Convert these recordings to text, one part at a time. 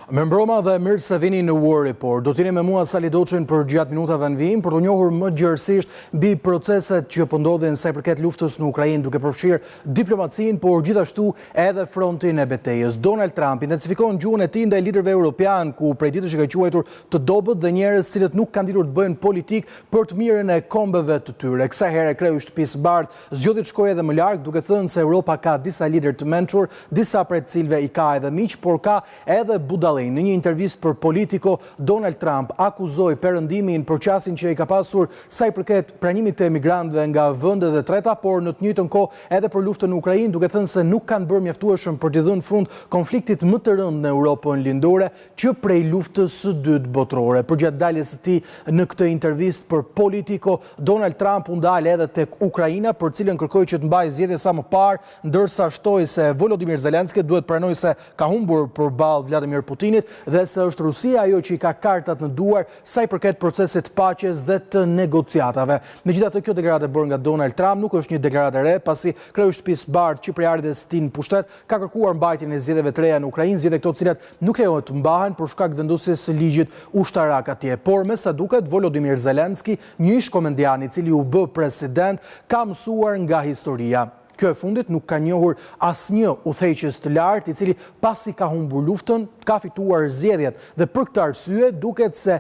Mirëmbrëma dhe mirë se vini në War Report. Do t'jeni me mua Sali Doçin për gjatë minutave në vijim për të njohur më gjërësisht mbi proceset që po ndodhin sa i përket luftës në Ukrainë, duke përfshirë diplomacinë, por gjithashtu edhe frontin e betejës. Donald Trump intensifikon gjuhën e tij ndaj liderëve europian, ku prej ditësh e ka quajtur të dobët dhe njerëz cilët nuk kanë ditur të bëjnë politik për të mirën e kombeve të tyre. Kësaj here kreu i shtëpisë Bardh zgjodhi të shkojë edhe më larg, duke thënë se Europa ka disa lider të mençur, disa prej të cilëve i ka edhe miq, por ka edhe budallë. Në një intervistë për Politico, Donald Trump akuzoi perëndimin për qasjen që i ka pasur sa i përket pranimit të emigrantëve nga vendet e treta, por në të njëjtën kohë edhe për luftën në Ukrainë, duke thënë se nuk kanë bërë mjaftueshëm për t'i dhënë fund konfliktit më të rëndë në Europën lindore që prej luftës së dytë botërore. Përgjatë daljes së tij në këtë intervistë për Politico, Donald Trump u ndal edhe tek Ukraina, për cilën kërkoi që të mbajë zgjedhje sa më parë, ndërsa shtoi se Volodymyr Zelensky duhet pranojë se ka humbur përballë Vladimir Putinit dhe se është Rusia ajo që i ka kartat në duar sa i përket procesit paqes dhe të negociatave. Megjithatë, kjo deklaratë e bërë nga Donald Trump nuk është një deklaratë e re, pasi kreu i shtëpisë Bardh që prej ardhes tij në pushtet ka kërkuar mbajtjen e zgjedhjeve të reja në Ukrainë, zgjedhje këto të cilat nuk lejohet të mbahen për shkak vendosjes së ligjit ushtarak atje. Por me sa duket, Volodymyr Zelensky, një ish komendian i cili u bë president, ka mësuar nga historia. Kjo e fundit nuk ka njohur asnjë udhëheqës të lartë, i cili pasi ka humbur luftën, ka fituar zgjedhjet. Dhe për këtë arsye duket se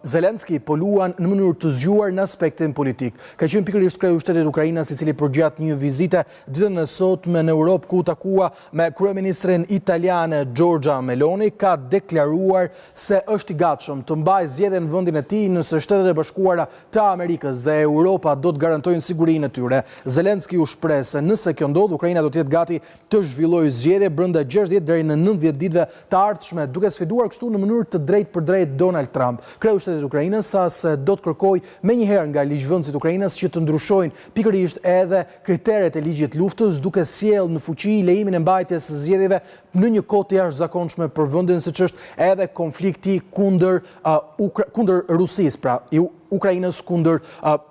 Zelensky po luan në mënyrë të zgjuar në aspektin politik. Ka qenë pikërisht kreu i shtetit Ukrainas, i cili përgjatë një vizite ditën e sotme në Europë, ku takua me kryeministren italiane Giorgia Meloni, ka deklaruar se është i gatshëm të mbajë zgjedhjen në vendin e tij nëse Shtetet e Bashkuara të Amerikës dhe Europa do të garantojnë sigurinë e tyre. Zelensky u shpreh se nëse kjo ndodh, Ukraina do të jetë gati të zhvillojë zgjedhje brenda 60 deri në 90 ditëve të ardhshme, duke sfiduar kështu në mënyrë të drejtë për drejtë Donald Trump. Kreu i shtetit Ukrainës tha se do të kërkojë menjëherë nga ligjvënësit Ukrainës që të ndryshojnë pikërisht edhe kriteret e ligjit luftës, duke sjellë në fuqi lejimin e mbajtjes së zgjedhjeve në një kohë të jashtëzakonshme për vendin, siç është edhe konflikti kundër Rusisë, pra Ukrainës kundër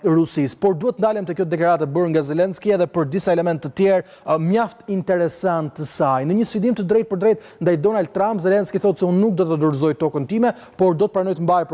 Rusisë. Por duhet ndalem të kjo deklaratë e bërë nga Zelensky edhe për disa elementë të tjerë mjaft interesant të saj. Në një sfidim të drejtë për drejtë ndaj Donald Trump, Zelensky thotë se unë nuk do të dorëzoj tokën time, por do të pranoj të mbajë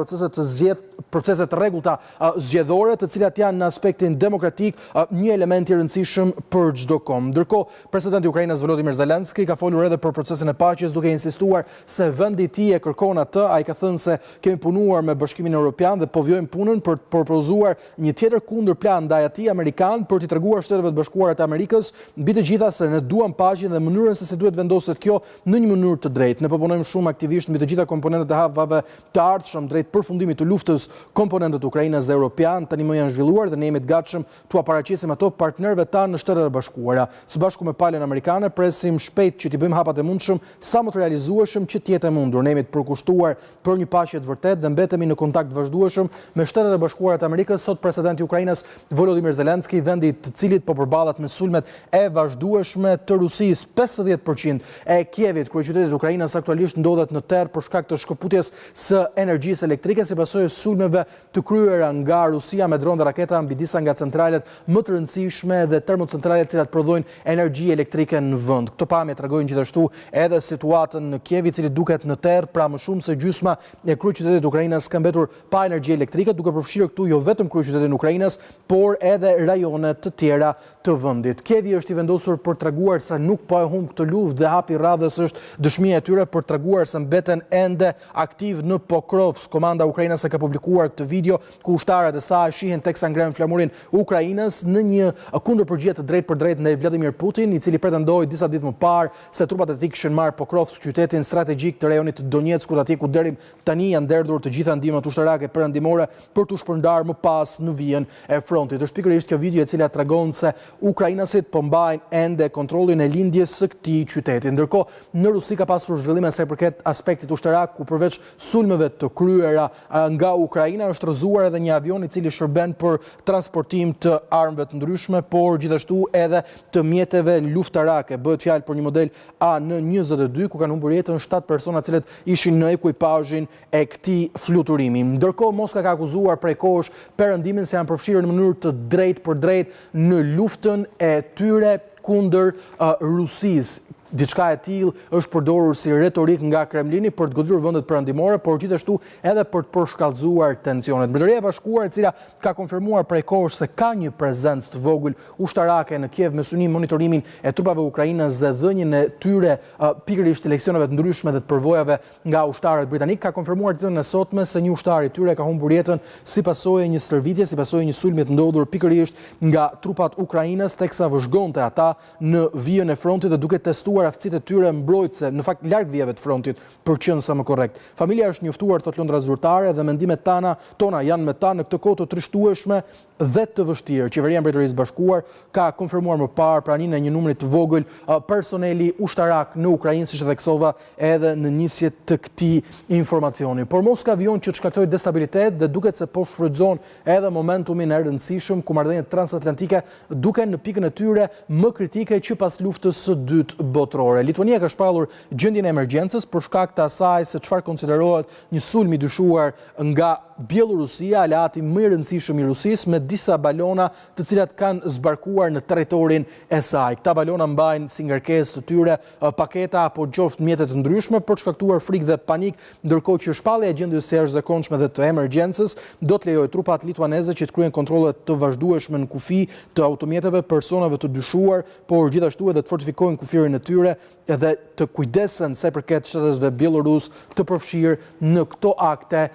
procese të rregullta zgjedhore, të cilat janë në aspektin demokratik një element i rëndësishëm për çdo kom. Ndërkohë, presidenti i Ukrainës Volodymyr Zelensky ka folur edhe për procesin e paqes, duke insistuar se vendi i tij e kërkon atë. Ai ka thënë se kemi punuar me Bashkimin Evropian dhe po vjojmë punën për të propozuar një tjetër kundër plan ndaj atij amerikan për t'i treguar Shteteve të Bashkuara të Amerikës mbi të gjitha se ne duam paqen dhe mënyrën se si duhet vendoset kjo në një mënyrë të drejtë. Ne proponojmë shumë aktivisht mbi të gjitha komponentët e havave të ardhshëm drejt përfundimit të luftës. Komponentët e Ukrainës dhe europian tani më janë zhvilluar dhe ne jemi të gatshëm t'u paraqesim ato partnerëve tanë në Shtetet e Bashkuara. Së bashku me palën amerikane presim shpejt që t'i bëjmë hapat e mundshëm sa më të realizueshëm që të jetë e mundur. Ne jemi të përkushtuar për një paqe të vërtetë dhe mbetemi në kontakt vazhdueshëm me Shtetet e Bashkuara të Amerikës, thot presidenti i Ukrainës Volodymyr Zelensky, vendi të cilit po përballet me sulmet e vazhdueshme të Rusisë. 50% e Kievit, kryeqytetit të Ukrainës, aktualisht ndodhet në terr për shkak të shkëputjes së energjisë elektrike si pasojë e sulmeve të kryera nga Rusia me dronë dhe raketa mbi disa nga centralet më të rëndësishme dhe termocentralet të cilat prodhojnë energji elektrike në vend. Këto pamje tregojnë gjithashtu edhe situatën në Kiev, i cili duket në terr, pra më shumë se gjysma e kryeqytetit të Ukrainës ka mbetur pa energji elektrike, duke përfshirë këtu jo vetëm kryeqytetin e Ukrainës, por edhe rajone të tjera të vendit. Kievi është i vendosur për treguar se nuk po e humb këtë luftë dhe hapi radhës është dëshmia e tyre për treguar se mbeten ende aktiv në Pokrovsk. Komanda ukrainase ka publikuar këtë video ku ushtarët e saj shihen teksa ngrenë flamurin Ukrainës në një kundërpërgjigje të drejtë për drejtë ndaj Vladimir Putin, i cili pretendoi disa ditë më parë se trupat e tij kishin marrë Pokrovsk, qytetin strategjik të rajonit të Donetskut, atje ku deri tani janë derdhur të gjitha ndihmat ushtarake perëndimore për t'u shpërndarë më pas në vijën e frontit. Është pikërisht kjo video e cila tregon se ukrainasit po mbajnë ende kontrollin e lindjes së këtij qyteti. Ndërkohë, në Rusi ka pasur zhvillime sa i përket aspektit ushtarak, ku përveç sulmeve të kryera nga Ukraina është rrëzuar edhe një avion i cili shërben për transportim të armëve të ndryshme, por gjithashtu edhe të mjeteve luftarake. Bëhet fjalë për një model AN-22, ku kanë humbur jetën 7 persona të cilët ishin në ekuipazhin e këtij fluturimi. Ndërkohë, Moska ka akuzuar prej kohësh perëndimin se janë përfshirë në mënyrë të drejtë për drejtë në luftën e tyre kundër Rusisë. diçka e tillë është përdorur si retorik nga Kremlini për të godulur vendet perëndimore, por gjithashtu edhe për të përshkallëzuar tensionet. Mbretëria e Bashkuar, e cila ka konfirmuar prej kohësh se ka një prezencë të vogël ushtarake në Kiev me synim monitorimin e trupave ukrainas dhe dhënien e tyre pikërisht eleksioneve të ndryshme dhe të përvojave nga ushtarët britanik, ka konfirmuar ditën e sotme se një ushtar i tyre ka humbur jetën si pasojë një stërvitje, si pasojë një sulmi të ndodhur pikërisht nga trupat ukrainas, teksa vëzhgonte ata në vijën e frontit dhe duke testuar aftësitë e tyre mbrojtëse, në fakt larg vijave të frontit, për qenë sa më korrekt. Familja është njoftuar, thot Lundra zyrtare, dhe mendimet tona janë me ta në këtë kohë të trishtueshme dhe të vështirë. Qeveria e Mbretërisë Bashkuar ka konfirmuar më parë praninë e një numri të vogël personeli ushtarak në Ukrainë, siç e theksova edhe në nisje të këtij informacioni. Por Moska vijon që të shkaktoj destabilitet dhe duket se po shfrytëzon edhe momentumin e rëndësishëm ku marrëdhëniet transatlantike duken në pikën e tyre më kritike që pas luftës së dytë botërore. Lituania ka shpallur gjendjen e emergjencës për shkak të asaj se çfarë konsiderohet një sulm i dyshuar nga Bielorusia, aleati më i rëndësishëm i Rusisë, me disa balona të cilat kanë zbarkuar në territorin e saj. Këta balona mbajnë si ngarkesë të tyre paketa apo qoftë mjete të ndryshme për të shkaktuar frikë dhe panik, ndërkohë që shpallja e gjendjes së jashtëzakonshme dhe të emergjencës do të lejojë trupat lituaneze që të kryejnë kontrolle të vazhdueshme në kufi të automjeteve, personave të dyshuar, por gjithashtu edhe të fortifikojnë kufirin e tyre edhe të kujdesen sa i përket shtetësve bielorus të përfshirë në këto akte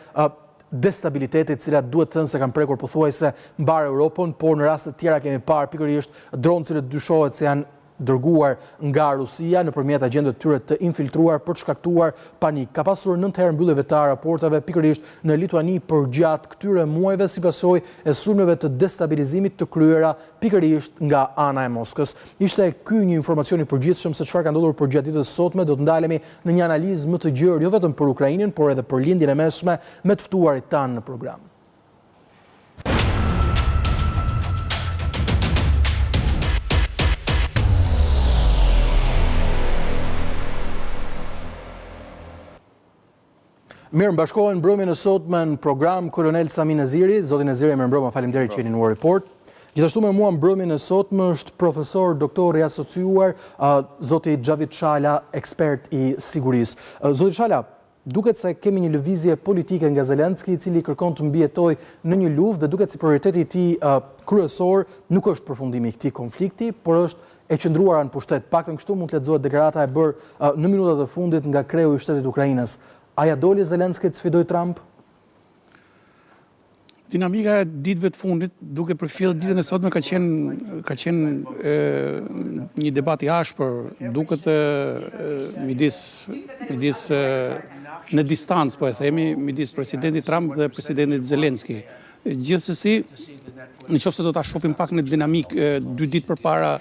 destabilitetit, cilat duhet të thënë se kanë prekur pothuajse mbar Europën, por në raste të tjera kemi parë pikërisht dronë që dyshohet se janë dërguar nga Rusia nëpërmjet agjendëve të tyre të infiltruar për të shkaktuar panik. Ka pasur 9 herë mbyllje vetare raporteve pikërisht në Lituani përgjatë këtyre muajve si pasojë e sulmeve të destabilizimit të kryera pikërisht nga ana e Moskës. Ishte ky një informacion i përgjithshëm se çfarë ka ndodhur përgjatë ditës sotme. Do të ndalemi në një analizë më të gjerë jo vetëm për Ukrainën, por edhe për lindjen e mesme me të ftuarit tanë në program. Mirë mbashkohen mbrëmjen e sotme në program Kolonel Sami Neziri. Zoti Neziri, mirëmbrëma, faleminderit që jeni në report. Gjithashtu me mua mbrëmjen e sotme është profesor doktor i asociuar zoti Xhavit Shala, ekspert i sigurisë. Zoti Shala, duket se kemi një lëvizje politike nga Zelenski, i cili kërkon të mbijetojë në një luftë dhe duket si prioriteti i tij kryesor nuk është përfundimi i këtij konflikti, por është e qëndruara në pushtet. Paktën kështu mund të lexohet deklarata e bërë në minutat e fundit nga kreu i shtetit Ukrainës. A ja doli Zelenski të sfidoj Trump? Dinamika e ditëve të fundit, duke përfshirë ditën e sotme, ka qenë një debat i ashpër, duket midis në distancë, po e themi, midis presidentit Trump dhe presidentit Zelenski. Gjithsesi, nëse do ta shohim pak në dinamikë, 2 ditë përpara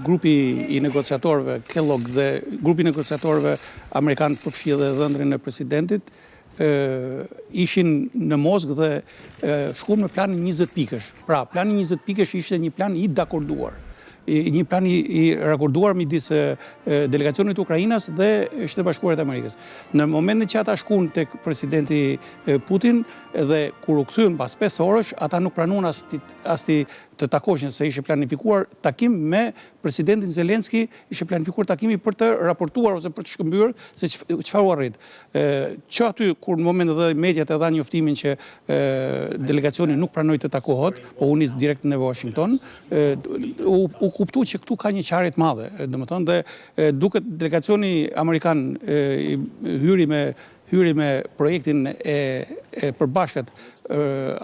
grupi i negociatorëve Kellogg dhe grupi i negociatorëve amerikanë përfshirë dhe dhëndrin e presidentit ishin në Moskë dhe shkuan me planin 20 pikësh. Pra, plani 20 pikësh ishte një plan i dakorduar. Një plan i rakorduar midis delegacionit të Ukrainës dhe Shtetet Bashkuara të Amerikës. Në momentin që ata shkuan tek presidenti Putin dhe kur u kthyen pas 5 orësh, ata nuk pranuan as të takoshin, se ishte planifikuar takim me presidentin Zelenski, ishte planifikuar takimi për të raportuar ose për të shkëmbyer se çfarë u arrit. Që aty kur në momentin dhe mediat e dhanë njoftimin që delegacioni nuk pranoi të takohet, po u nis direkt në Washington, u kuptu që këtu ka një qarje të madhe, domethënë, dhe duket delegacioni amerikan hyri me projektin e përbashkët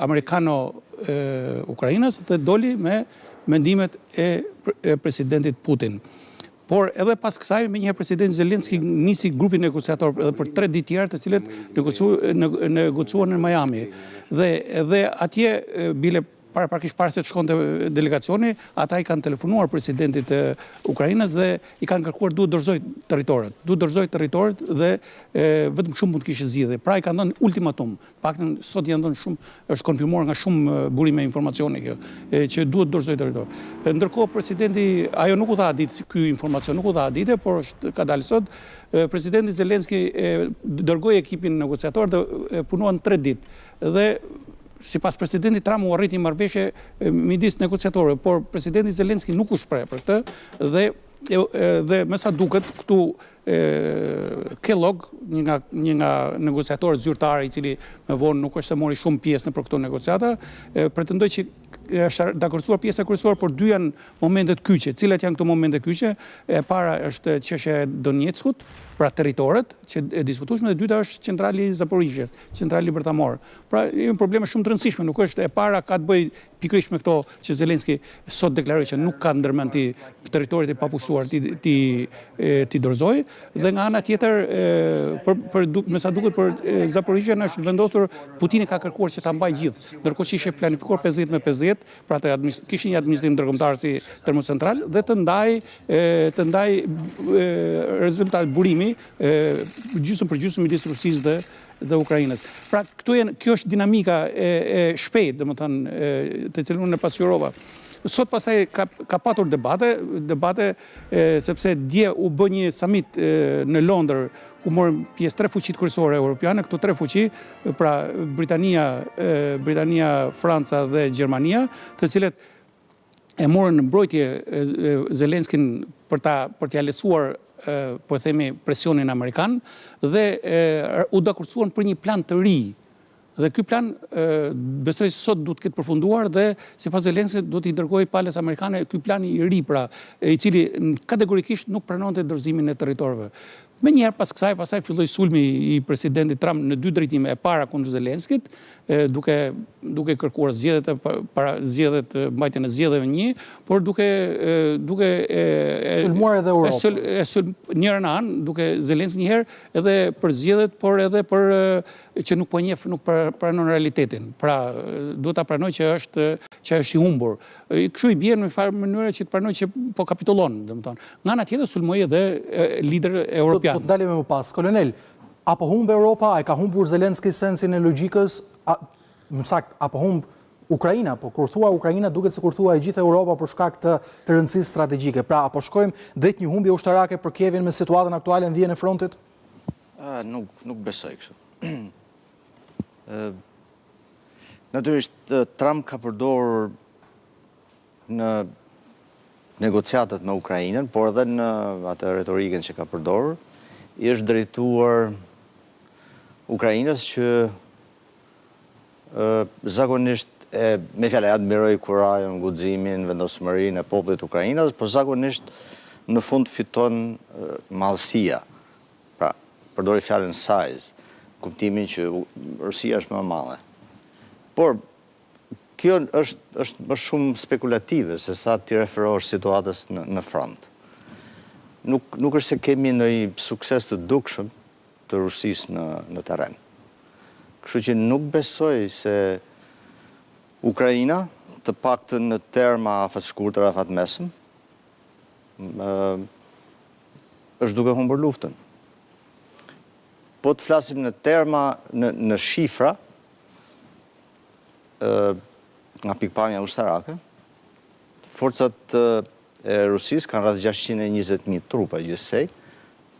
amerikano-ukrainës dhe doli me mendimet e presidentit Putin. Por edhe pas kësaj, me njëherë presidenti Zelenski nisi grupin negociator edhe për 3 ditë tjerë, të cilët negociuan në Miami. Dhe atje bile prakisht para se të shkonte delegacioni, ata i kanë telefonuar presidentit e Ukrainës dhe i kanë kërkuar duhet dorëzoj territoret dhe vetëm shumë mund të kishte zgjidhje. Pra i kanë dhënë ultimatum. Paktën sot janë dhënë shumë, është konfirmuar nga shumë burime informacione kjo, që duhet dorëzoj territoret. Ndërkohë presidenti, ajo nuk u dha ditë ky informacion, nuk u dha ditë, por ka dalë sot, presidenti Zelenski dërgoi ekipin negociator dhe punuan 3 ditë. Dhe sipas presidentit Trump u arriti marrëveshje midis negociatorëve, por presidenti Zelenski nuk u shpreh për këtë dhe dhe me sa duket këtu Kellogg, një nga negociatorët zyrtarë i cili me vonë nuk është se mori shumë pjesë në për këto negociata, pretendoj që është dakordsuar pjesa kryesore, por dy janë momentet kyçe. Cilat janë këto momente kyçe? E para është çështja e Donetskut, pra territoret që e diskutueshme, dhe e dyta është centrali i Zaporizhjes, centrali Bertamor. Pra një probleme shumë të rëndësishme, nuk është e para ka të bëjë pikërisht me këto që Zelenski sot deklaroi që nuk ka ndërmend territorit e papushtuar ti dorëzoj, dhe nga ana tjetër me sa duket për Zaporizhjen është vendosur, Putini ka kërkuar që ta mbajë gjithë, ndërkohë që ishte planifikuar 50 me 50, pra kishin një administrim ndërkombëtar si termocentral dhe të ndaj rezultat burimi gjysmë për gjysmë midis Rusisë dhe Ukrainës. Pra kjo është dinamika e shpejtë, domethënë, të cilën unë e pasqyrova. Sot pasaj ka patur debate sepse dje u bë një summit në Londër ku morën pjesë 3 fuqit kryesore europiane, këto 3 fuqi, pra Britania, Franca dhe Gjermania, të cilët e morën në mbrojtje Zelenskin për t'ia lehtësuar po e themi presionin amerikan dhe u dakordsuan për një plan të ri. Dhe ky plan besoj sot duhet të ketë përfunduar dhe sipas Zelenskit duhet i dërgojë palës amerikane ky plan i ri, pra i cili kategorikisht nuk pranonte dorëzimin e territorëve. Menjëherë pas kësaj, pastaj filloi sulmi i presidentit Trump në 2 drejtime, e para kundër Zelenskit, duke kërkuar zgjedhjet, mbajtjen e zgjedhjeve 1, por duke sulmuar edhe Europën. Njëra në anë, duke Zelenski njëherë edhe për zgjedhjet, por edhe për që nuk po njeh, nuk pranon realitetin. Pra duhet ta pranoj që është i humbur. Kështu i bie në një mënyrë që të pranoj që po kapitullon, domethënë. Nga ana tjetër sulmoi edhe lider europian. Do të ndalemi më pas. Kolonel, apo humb Europa, e ka humbur Zelenski sensin e logjikës, më saktë, apo humb Ukraina, po kur thua Ukraina duket se kur thua e gjithë Europa për shkak të rëndësisë strategjike. Pra apo shkojmë drejt një humbje ushtarake për Kievin me situatën aktuale në vijën e frontit? Nuk besoj kështu. Natyrisht Trump ka përdorur në negociatat me Ukrainën, por edhe në atë retorikën që ka përdorur, i është drejtuar Ukrainës që zakonisht me fjalë admiroj kurajën, guximin, vendosmërinë e popullit Ukrainës, por zakonisht në fund fiton madhësia. Pra, përdori fjalën size, kuptimin që Rusia është më e madhe. Por kjo është më shumë spekulative se sa ti referohesh situatës në front. Nuk është se kemi ndonjë sukses të dukshëm të Rusisë në terren. Kështu që nuk besoj se Ukraina, të paktën në terma afat shkurtër, afat mesëm, është duke humbur luftën. Po të flasim në terma, në shifra, nga pikpamja ushtarake, forcat e Rusisë kanë rreth 621 trupa gjithsej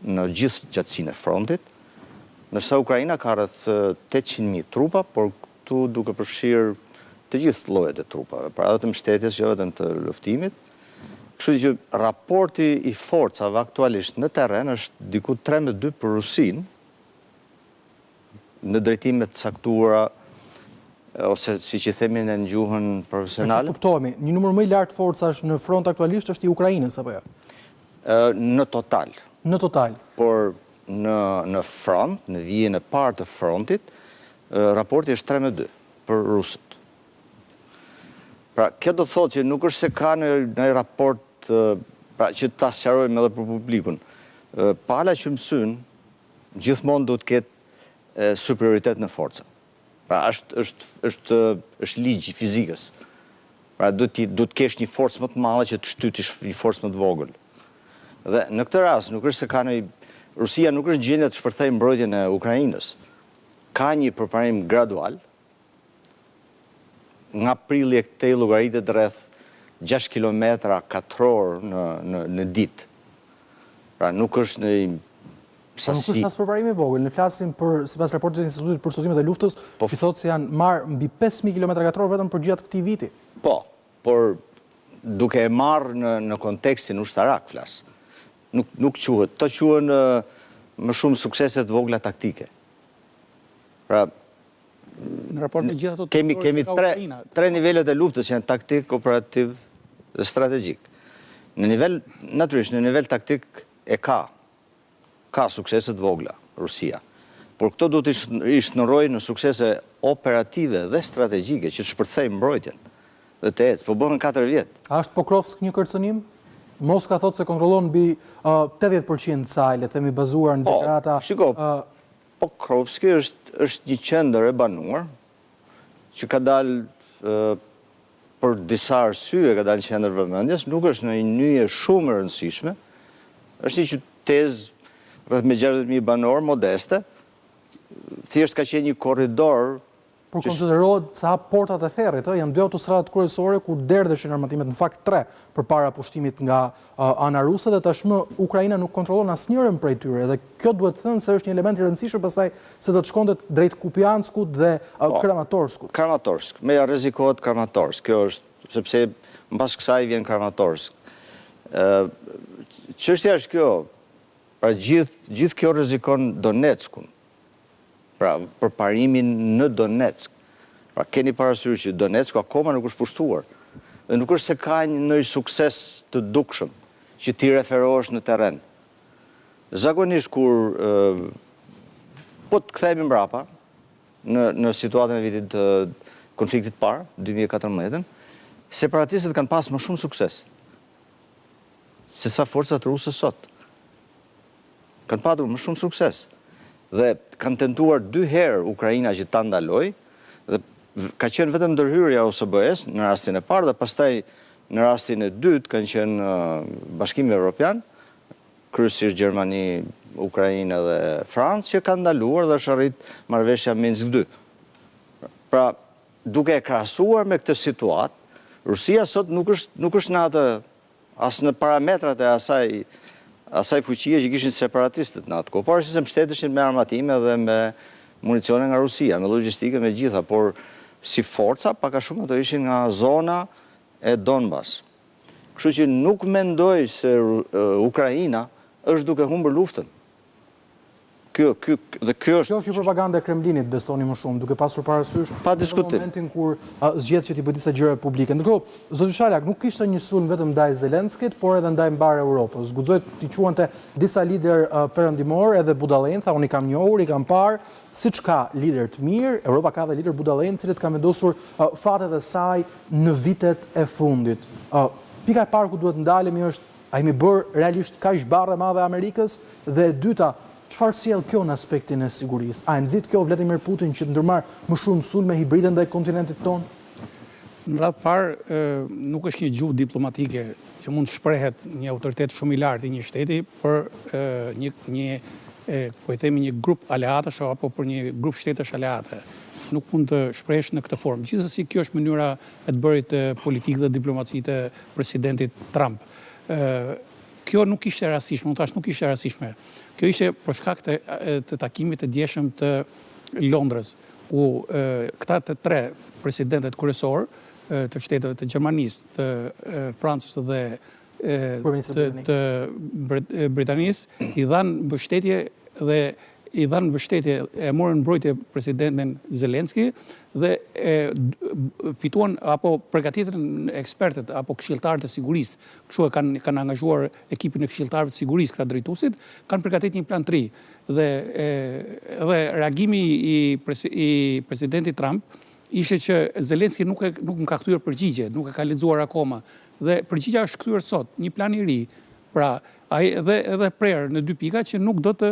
në gjithë gjatësinë e frontit, ndërsa Ukraina ka rreth 800.000 trupa, por këtu duke përfshirë të gjithë llojet e trupave, pra edhe të mbështetjes, jo vetëm të luftimit. Kështu që raporti i forcave aktualisht në terren është diku 3-2 për Rusinë, në drejtime të caktuara, ose si që themin në gjuhën profesionale. Kuptohemi, një numër më i lartë forcash në front aktualisht është i Ukrainës, apo jo? Në total. Në total. Por në front, në vijën e parë të frontit, raporti është 3-2 për rusët. Pra, kjo do thotë që nuk është se ka në raport, pra që ta sqarojmë edhe për publikun. Pala që mësyn, gjithmonë do të ketë superioritet në forca. Pra, është ligj i fizikës. Pra, do të kesh një forcë më të madhe që të shtytish një forcë më të vogël. Dhe në këtë rast, nuk është se ka Rusia nuk është gjendje të shpërthejë mbrojtjen e Ukrainës. Ka një përparim gradual. Nga prilli e këtej llogaritet rreth 6 kilometra katror në ditë. Pra, nuk është në Nuk është as përparimi i vogël, ne flasim sipas raportit të Institutit për Studimet e Luftës, i thotë se janë marrë mbi 5.000 km2 vetëm për gjatë këtij viti. Po, por duke e marrë në kontekstin ushtarak flas. Nuk quhet. Të quhen më shumë sukseset vogla taktike. Pra, në raport me gjitha ato kemi tre nivelet e luftës që janë taktik, operativ dhe strategjik. Natyrisht, në nivel taktik ka sukseset vogla, Rusia. Por këto do të shënërojnë në suksese operative dhe strategjike që të shpërthejnë mbrojtjen dhe të ecë, po bëhen 4 vjetë. A është Pokrovsk një kërcënim? Moska thotë se kontrollon mbi 80% saj, le themi bazuar në deklarata. Shiko, Pokrovski është një qendër e banuar që ka dalë për disa arsye, ka dalë në qendër vëmendjes, nuk është në një nyje shumë e rëndësishme, është një qytet rreth me 60.000 banor modeste, thjesht ka qenë një korridor. Por konsiderohet se hap portat e ferrit, janë 2 autostradat kryesore ku derdheshin armatimet, në fakt 3 përpara pushtimit nga ana ruse dhe tashmë Ukraina nuk kontrollon asnjërin prej tyre dhe kjo duhet të thënë se është një element i rëndësishëm pastaj se do të shkonte drejt Kupianskut dhe Kramatorskut. Kramatorsk, me rrezikohet Kramatorsk. Kjo është sepse mbas kësaj vjen Kramatorsk. Çështja është kjo, pra gjithë kjo rrezikon Donetskun. Pra, përparimin në Donetsk. Pra, keni parasysh që Donetsku akoma nuk është pushtuar. Dhe nuk është se ka një sukses të dukshëm që ti referohesh në terren. Zakonisht kur po të kthehemi mbrapa në situatën e vitit të konfliktit parë, 2014, separatistët kanë pas më shumë sukses se sa forcat ruse sot. Kanë patur më shumë sukses. Dhe kanë tentuar 2 herë Ukraina që ta ndaloj, dhe ka qenë vetëm ndërhyrja OSBE-s në rastin e parë, dhe pastaj në rastin e dytë kanë qenë Bashkimi Evropian, kryesisht Gjermani, Ukraina dhe Francë, që kanë ndaluar dhe është arrit marrëveshja Minsk 2. Pra, duke e krahasuar me këtë situatë, Rusia sot nuk është në atë, as në parametrat e asaj fuqie që kishin separatistët në atë kohë, por se mbështeteshin me armatime dhe me municione nga Rusia, me logjistike, me gjitha, por si forca, pak a shumë ato ishin nga zona e Donbas. Kështu që nuk mendoj se Ukraina është duke humbur luftën. Kjo është një propaganda e Kremlinit, besoni më shumë, duke pasur parasysh në momentin kur zgjedh që t'i bëjë disa gjëra publike. Ndërkohë, zoti Shalak nuk kishte një sulm vetëm ndaj Zelenskit, por edhe ndaj mbar Europës. Guxoj t'i quante disa lider perëndimor, edhe budallën, tha unë i kam njohur, i kam parë, siç ka lider të mirë, Europa ka dhe lider budallën, cilët kanë vendosur fatet e saj në vitet e fundit. Pika e parë ku duhet ndalemi është, a jemi bërë realisht kaq barrë e madhe e Amerikës, dhe e dyta, çfarë sjell kjo në aspektin e sigurisë? A e nxit kjo Vladimir Putin që të ndërmarr më shumë sulme hibride ndaj kontinentit tonë? Në radhë parë, nuk është një gjuhë diplomatike që mund të shprehet një autoritet shumë i lartë i një shteti për një grup aleatësh apo për një grup shtetësh aleate. Nuk mund të shprehesh në këtë formë. Gjithsesi, kjo është mënyra e të bërit politikë dhe diplomacitë të presidentit Trump. Kjo nuk ishte rastishme, unë thash nuk ishte rastishme. Kjo ishte për shkak të takimit të djeshëm të Londrës, ku këta të 3 presidentet kryesor të shteteve të Gjermanisë, të Francës dhe të Britanisë i dhanë mbështetje dhe e morën mbrojtje presidentin Zelenski dhe fituan apo përgatitën ekspertët apo këshilltarët e sigurisë, kështu e kanë angazhuar ekipin e këshilltarëve të sigurisë këta drejtuesit, kanë përgatitur një plan të ri dhe reagimi i presidentit Trump ishte që Zelenski nuk më ka kthyer përgjigje, nuk e ka lexuar akoma dhe përgjigja është kthyer sot, një plan i ri. Pra, edhe prerë në 2 pika që nuk do të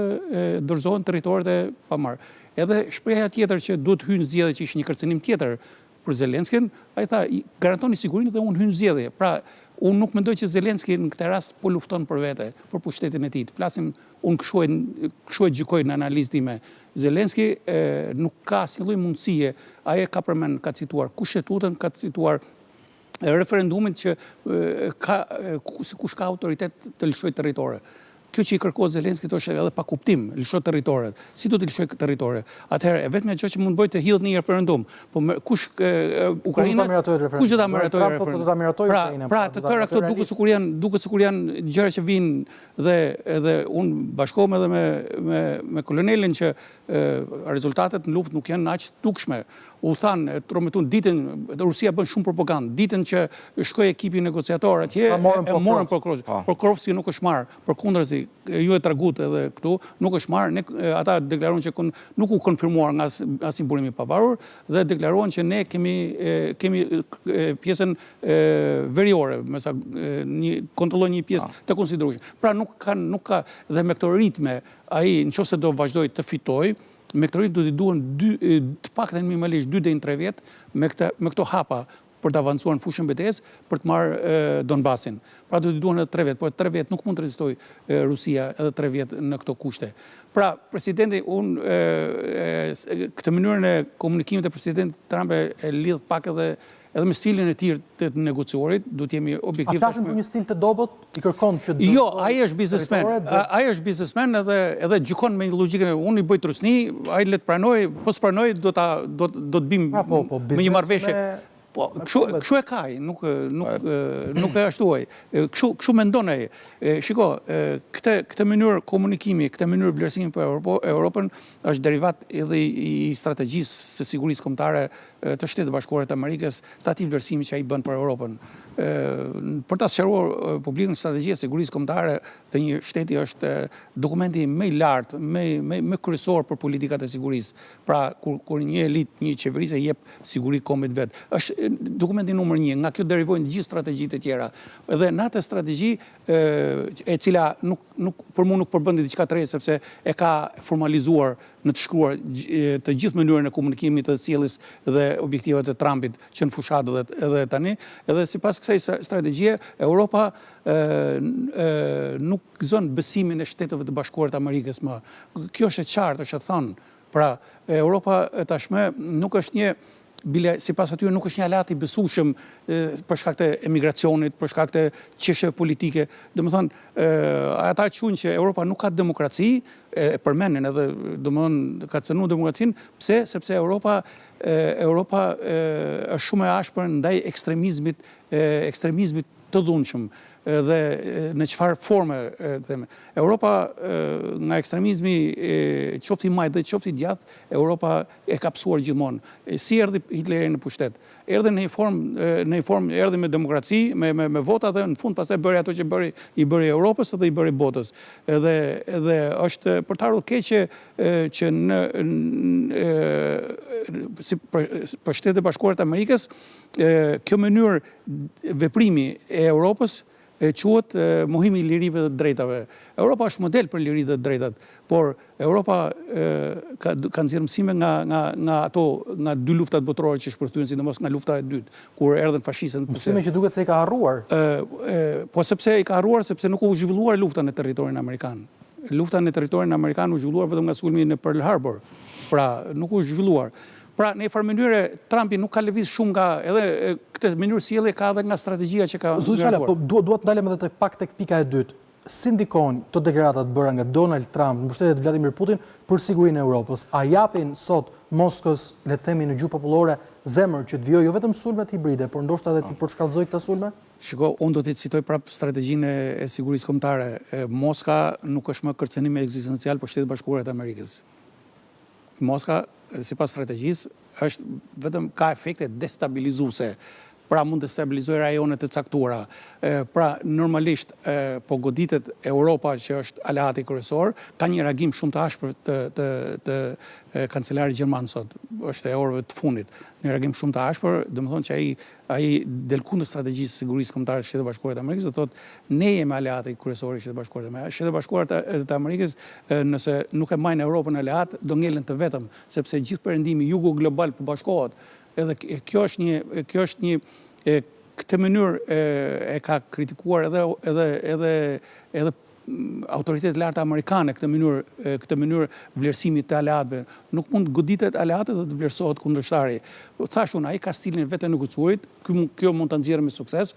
dorëzohen territoret e pamarrë. Edhe shprehja tjetër që duhet hyjnë zgjedhje që ishte një kërcënim tjetër për Zelenskin, ai tha, garantoni sigurinë dhe unë hyjnë zgjedhje. Pra, unë nuk mendoj që Zelenski në këtë rast po lufton për vete, për pushtetin e tij. Flasim, unë kështu e gjykoj në analizën time. Zelenski nuk ka asnjë lloj mundësie, ai ka përmend, ka cituar kushtetutin, ka cituar referendumit që kush ka autoritet të lëshoj territore. kjo që i kërkohet Zelenskit është edhe pa kuptim, lëshoj territoret. Si do të lëshoj territoret? Atëherë, vetmja gjë që mund bëjë të hidhet në një referendum. Po kush Ukraina kush do ta miratojë referendumin? Pra, të tëra këto duket sikur janë gjëra që vinë dhe unë bashkohem edhe me kolonelin që rezultatet në luftë nuk janë aq dukshme. U thanë, prometun ditën Rusia bën shumë propagandë. Ditën që shkoi ekipi negociator atje, e morën Pokrovski nuk është marrë. Përkundrazi, ju e tregut edhe këtu, nuk është marrë. Ata deklaruan që nuk u konfirmuar nga asnjë burim i pavarur dhe deklaruan që ne kemi pjesën veriore, kontrollojnë një pjesë të konsiderueshme. Pra nuk ka dhe me këto ritme ai nëse do vazhdoj të fitojë, me këto ritme do t'i duhen të paktën minimalisht 2 deri në 3 vjet me këto hapa për të avancuar në fushën betejës për të marrë Donbasin. Pra do t'i duhen edhe 3 vjet, por 3 vjet nuk mund të rezistojë Rusia edhe 3 vjet në këto kushte. Pra, presidenti, këtë mënyrën e komunikimit e presidentit Trump e lidh pak edhe me stilin e tij të negociuarit, do të jemi objektiv. A flasim për një stil të dobët? I kërkon që Jo, ai është biznesmen. Ai është biznesmen edhe gjykon me logjikën e unë i bëj trusni, ai le të pranoj, po s'pranoj do të bim me një marrëveshje. Po, kështu e ka ai, nuk e ashtuaj. Kështu mendon ai. Shiko, këtë mënyrë komunikimi, këtë mënyrë vlerësimi për Europën është derivat edhe i strategjisë së sigurisë kombëtare të Shtetit Bashkuar të Amerikës, të atij vlerësimi që ai bën për Europën. Për ta sqaruar publikun, strategjia e sigurisë kombëtare të një shteti është dokumenti më i lartë, më kryesor për politikat e sigurisë. Pra, kur një elitë, një qeverisë jep siguri kombit vet, është dokumenti numër 1, nga kjo derivojnë gjithë strategjitë e tjera. Dhe në atë strategji e cila për mua nuk përbën diçka të re sepse e ka formalizuar në të shkruar të gjithë mënyrën e komunikimit të sjelljes dhe objektivat e Trumpit që në fushatë edhe tani, edhe sipas kësaj strategjie Europa nuk gëzon besimin e Shteteve të Bashkuara të Amerikës më. Kjo është e qartë, është e thënë. Pra, Europa tashmë nuk është një sipas atyre nuk është një aleat i besueshëm për shkak të emigracionit, për shkak të çështjeve politike. Domethënë, ata quajnë që Europa nuk ka demokraci, e përmendin edhe domethënë ka cënuar demokracinë, pse? Sepse Europa është shumë e ashpër ndaj ekstremizmit të dhunshëm dhe në çfarë forme theme. Europa nga ekstremizmi qoftë i majt dhe qoftë i djathtë, Europa e ka psuar gjithmonë. Si erdhi Hitleri në pushtet? Erdhi në një formë erdhi me demokraci, me vota dhe në fund pastaj bëri ato që i bëri Europës dhe i bëri botës. Edhe është për të ardhur keqe që për Shtetet e Bashkuara të Amerikës kjo mënyrë veprimi e Europës quhet mohimi i lirive dhe drejtave. Europa është model për liritë dhe drejtat, por Europa ka nxjerrë mësime nga 2 luftat botërore që shpërthyen, sidomos nga lufta e dytë, kur erdhën fashistët. Mësime që duket se i ka harruar. Po sepse i ka harruar sepse nuk u zhvilluar lufta në territorin amerikan. Lufta në territorin amerikan u zhvilluar vetëm nga sulmi në Pearl Harbor. Pra, nuk u zhvilluar. Pra, në një farë mënyrë, Trumpi nuk ka lëviz shumë nga, edhe këtë mënyrë sjellje ka edhe nga strategjia që ka ndërtuar. Po duhet ndalem edhe tek pika e dytë. Si ndikojnë të deklaratat bëra nga Donald Trump në mbështetje të Vladimir Putin për sigurinë e Europës? A japin sot Moskës, le të themi në gjuhë popullore, zemër që të vijojë jo vetëm sulmet hibride, por ndoshta edhe të përshkallëzojë këta sulme? Shiko, unë do të citoj prapë strategjinë e sigurisë kombëtare. Moska nuk është më kërcënim ekzistencial për Shtetet Bashkuara të Amerikës. Moska, sipas strategjisë, është vetëm ka efekte destabilizuese. Pra mund të stabilizojë rajone të caktuara. Pra normalisht po goditet Europa që është aleati kryesor, ka një reagim shumë të ashpër të kancelarit gjerman sot, është e orëve të fundit. Një reagim shumë të ashpër, domethënë që ai del kundër strategjisë së sigurisë kombëtare të Shtetit Bashkuar të Amerikës, do thotë ne jemi aleati kryesor i Shtetit Bashkuar të Amerikës. Shtetet Bashkuar të Amerikës nëse nuk e marrin Europën aleat, do ngelen të vetëm, sepse gjithë perëndimi jugo global pobashkohet. Edhe kjo është një këtë mënyrë e ka kritikuar edhe autoritetet lartë amerikane këtë mënyrë vlerësimit të aleatëve. Nuk mund të goditet aleatët dhe të vlerësohet kundërshtari. Thash unë, ai ka stilin e vetë negociuarit, kjo mund ta nxjerrë me sukses,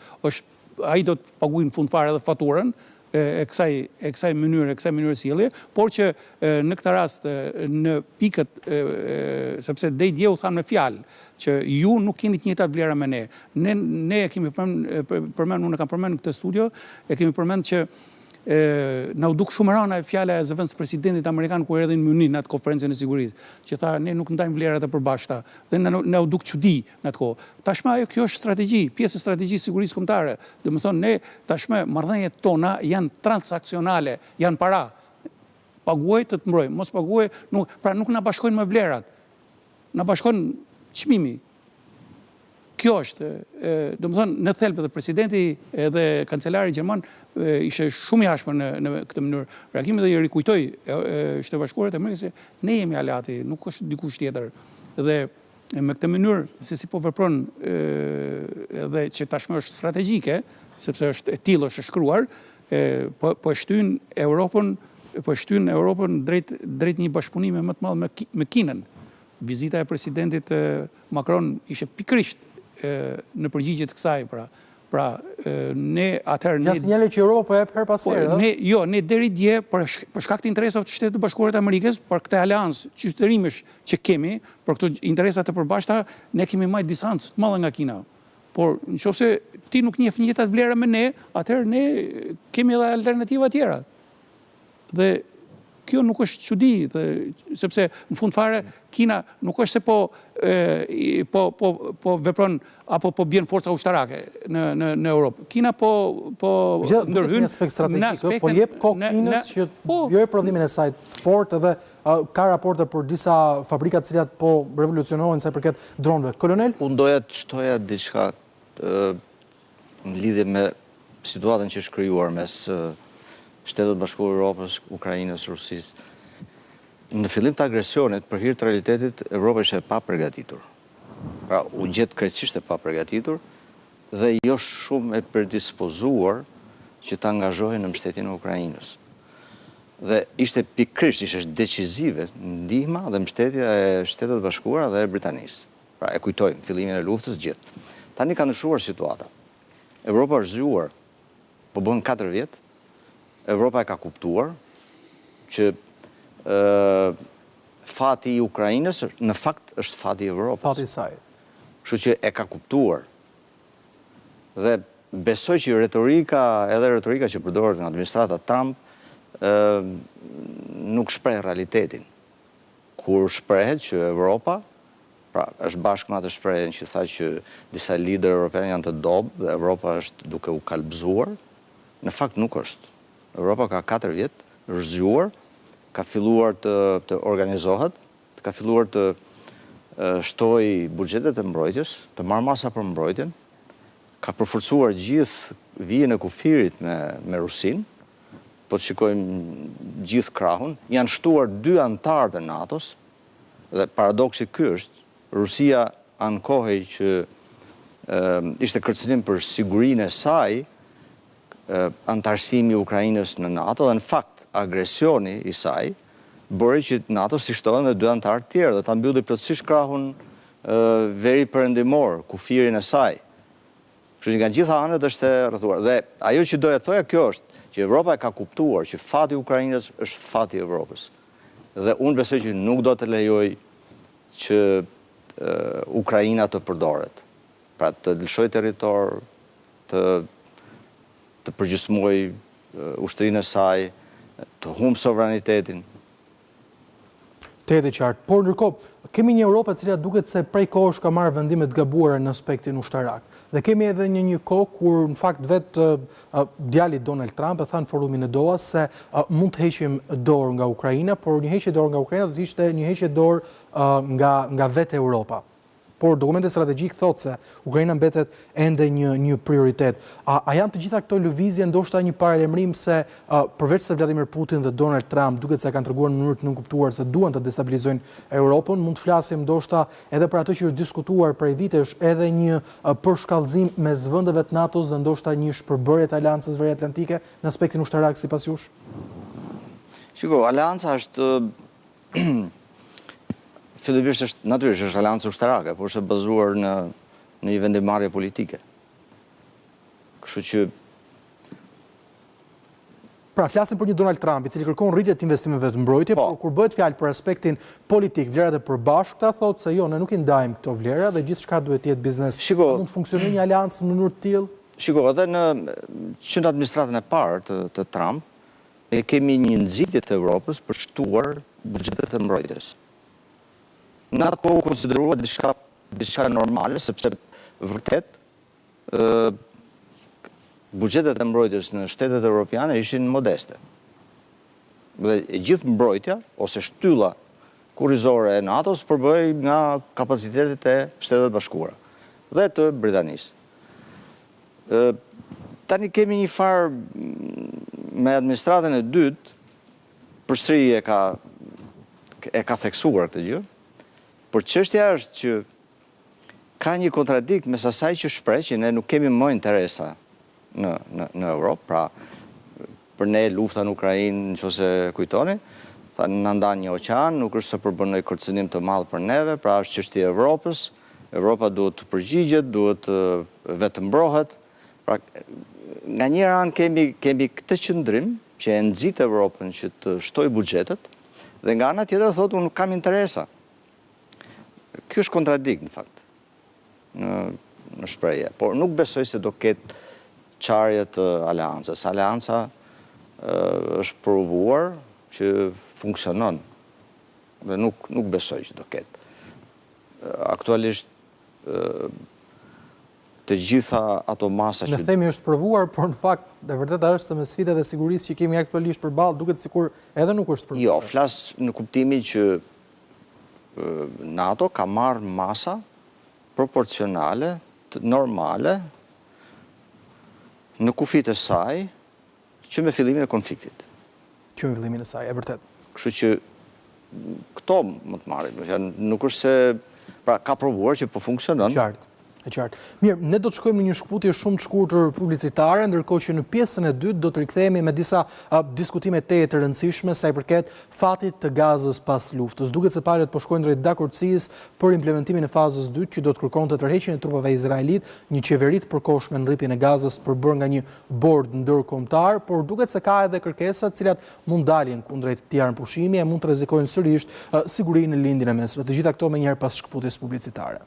ai do të paguajë në fund fare edhe faturën, e kësaj mënyre sjellje, por që në këtë rast në pikët sepse deri dje u thanë me fjalë që ju nuk keni të njëjtat vlera me ne. Ne e kemi përmend, unë kam përmend në këtë studio, e kemi përmend që na u duk shumë rana fjala e zëvendës presidentit amerikan kur erdhi në Munich në atë konferencën e sigurisë, që tha ne nuk ndajmë vlerat e përbashkëta dhe na u duk çudi në atë kohë. Tashmë kjo është strategji, pjesë e strategjisë sigurisë kombëtare. Domethënë ne tashmë marrëdhëniet tona janë transaksionale, janë para. Paguaj të mbroj, mos paguaj, pra nuk na bashkojnë me vlerat. Na bashkon çmimi. Kjo është, domethënë në thelb edhe presidenti edhe kancelari gjerman ishte shumë i ashpër në këtë mënyrë reagimi dhe i rikujtoi Shtetet Bashkuara të Amerikës se ne jemi aleati, nuk është dikush tjetër. Dhe me këtë mënyrë se si po vepron edhe që tashmë është strategjike, sepse është e tillë është shkruar, po e shtyn Europën drejt një bashkëpunimi më të madh me Kinën. Vizita e presidentit Macron ishte pikërisht në përgjigje të kësaj, pra ne atëherë ja sinjale që Europa po jep her pas here. Ne deri dje për shkak të interesave të Shtetit Bashkuar të Amerikës, për këtë aleancë qytetërimesh që kemi, për këto interesat e përbashkëta, ne kemi marrë distancë të madhe nga Kina. Por nëse ti nuk njeh të njëjtat vlera me ne, atëherë ne kemi edhe alternativa tjera. Dhe kjo nuk është çudi, sepse në fund fare Kina nuk është se po vepron apo po bjen forca ushtarake në Europë. Kina po ndërhyn në aspekt strategjik, po jep kokë Kinës që bëjë prodhimin e saj të fortë edhe ka raporte për disa fabrika të cilat po revolucionohen sa i përket dronëve. Kolonel? Unë doja të shtoja diçka në lidhje me situatën që është krijuar mes Shtetet Bashkuara Europës, Ukrainës, Rusisë. Në fillim të agresionit, për hir të realitetit, Europa ishte pa përgatitur. Pra, u gjet krejtësisht e pa përgatitur dhe jo shumë e predispozuar që të angazhohej në mbështetjen e Ukrainës. Dhe ishte pikërisht, ishte decizive ndihma dhe mbështetja e Shtetet Bashkuara dhe e Britanisë. Pra, e kujtojmë fillimin e luftës gjithë. Tani ka ndryshuar situata. Europa është zgjuar, po bën 4 vjet. Europa e ka kuptuar që fati i Ukrainës në fakt është fati i Evropës. Fati i saj. Kështu që e ka kuptuar. Dhe besoj që retorika që përdoret nga administrata Trump nuk shpreh realitetin. Kur shprehet që Europa, pra është bashkë me atë shprehjen që tha që disa lider evropian janë të dobë dhe Europa është duke u kalbëzuar, në fakt nuk është. Europa ka 4 vjet, është zgjuar, ka filluar të organizohet, ka filluar të shtojë buxhetet e mbrojtjes, të marrë masa për mbrojtjen, ka përforcuar gjithë vijën e kufirit me Rusinë, po të shikojmë gjithë krahun, janë shtuar 2 antarë të NATO-s, dhe paradoksi ky është, Rusia ankohej që ishte kërcënim për sigurinë e saj, antarësimi i Ukrainës në NATO dhe në fakt agresioni i saj bëri që NATO si shtohen dhe 2 antarë tjerë dhe ta mbylli plotësisht krahun veri perëndimor, kufirin e saj. Kështu që nga gjitha anët është e rrethuar. Dhe ajo që doja thoja kjo është që Evropa e ka kuptuar që fati i Ukrainës është fati i Evropës. Dhe unë besoj që nuk do të lejoj që Ukraina të përdoret. Pra të lëshoj territor, të përgjysmoj ushtrinë e saj, të humbë sovranitetin. Të jetë qartë. Por ndërkohë, kemi një Europë e cila duket se prej kohësh ka marrë vendime të gabuara në aspektin ushtarak. Dhe kemi edhe një kohë kur në fakt vetë djali Donald Trump e tha në forumin e Doha se mund të heqim dorë nga Ukraina, por një heqje dorë nga Ukraina do të ishte një heqje dorë nga vetë Europa. Por dokumenti strategjik thotë se Ukraina mbetet ende një prioritet. A janë të gjitha këto lëvizje ndoshta një paralajmërim se përveç se Vladimir Putin dhe Donald Trump duket se kanë treguar në mënyrë të nënkuptuar se duan të destabilizojnë Europën, mund të flasim ndoshta edhe për atë që është diskutuar prej vitesh, edhe një përshkallëzim mes vendeve të NATO-s dhe ndoshta një shpërbërje të aleancës veriatlantike në aspektin ushtarak sipas jush? Shiko, aleanca është fillimisht është natyrisht është aleancë ushtarake, por është bazuar në një vendimarrje politike. Kështu që Pra, flasim për një Donald Trump, I cili kërkon rritje të investimeve të mbrojtje, por kur bëhet fjalë për aspektin politik, vlerat e përbashkëta, thotë se jo, ne nuk I ndajmë këto vlera dhe gjithçka duhet të jetë biznes. Mund të funksionojë një aleancë në mënyrë të tillë? Shiko, edhe në administratën e parë të Trump, ne kemi një nxitje të Evropës për shtuar buxhetet e mbrojtjes. Në atë kohë konsideruar diçka normale, sepse vërtet buxhetet e mbrojtjes në shtetet evropiane ishin modeste. Dhe gjithë mbrojtja, ose shtylla kurrizore e NATO-s përbëhej nga kapacitetet e Shtetet Bashkuara dhe të Britanisë. Tani kemi një farë me administratën e dytë, përsëri e ka theksuar këtë gjë, por çështja është që ka një kontradikt mes asaj që shpreh që ne nuk kemi më interesa në Europë, pra për ne lufta në Ukrainë, nëse kujtoni, tha na ndan një oqean, nuk është se përbën një kërcënim të madh për neve, pra është çështja e Evropës. Europa duhet të përgjigjet, duhet vetë mbrohet. Pra nga një anë kemi këtë qëndrim që e nxit Evropën që të shtojë buxhetet, dhe nga ana tjetër thotë unë nuk kam interesa. Ky është kontradikt në fakt në shprehje, por nuk besoj se do ketë çarje të aleancës. Aleanca është provuar që funksionon dhe nuk besoj që do ketë. Aktualisht të gjitha ato masa që... Ne themi është provuar, por në fakt e vërteta është se me sfidat e sigurisë që kemi aktualisht përballë, duket sikur edhe nuk është provuar. Jo, flas në kuptimin që NATO ka marrë masa proporcionale, normale, në kufit e saj, që me fillimin e konfliktit. Që me fillimin e saj, e vërtet. Kështu që këto më të marrin, nuk është se, pra ka provuar që po funksionon. E qartë. Mirë, ne do të shkojmë në një shkputje shumë të shkurtër publicitare, ndërkohë që në pjesën e dytë do të rikthehemi me disa diskutime të rëndësishme sa I përket fatit të Gazës pas luftës. Duket se palët po shkojnë drejt dakordësisë për implementimin e fazës 2, që do të kërkonte tërheqjen e trupave izraelit, një qeveri të përkohshme në rripjen e Gazës përbërë nga një bord ndërkombëtar, por duket se ka edhe kërkesa të cilat mund dalin kundrejt këtij armpushimi e mund të rrezikojnë sërish sigurinë në lindjen e mesme. Të gjitha këto më njëherë pas shkputjes publicitare.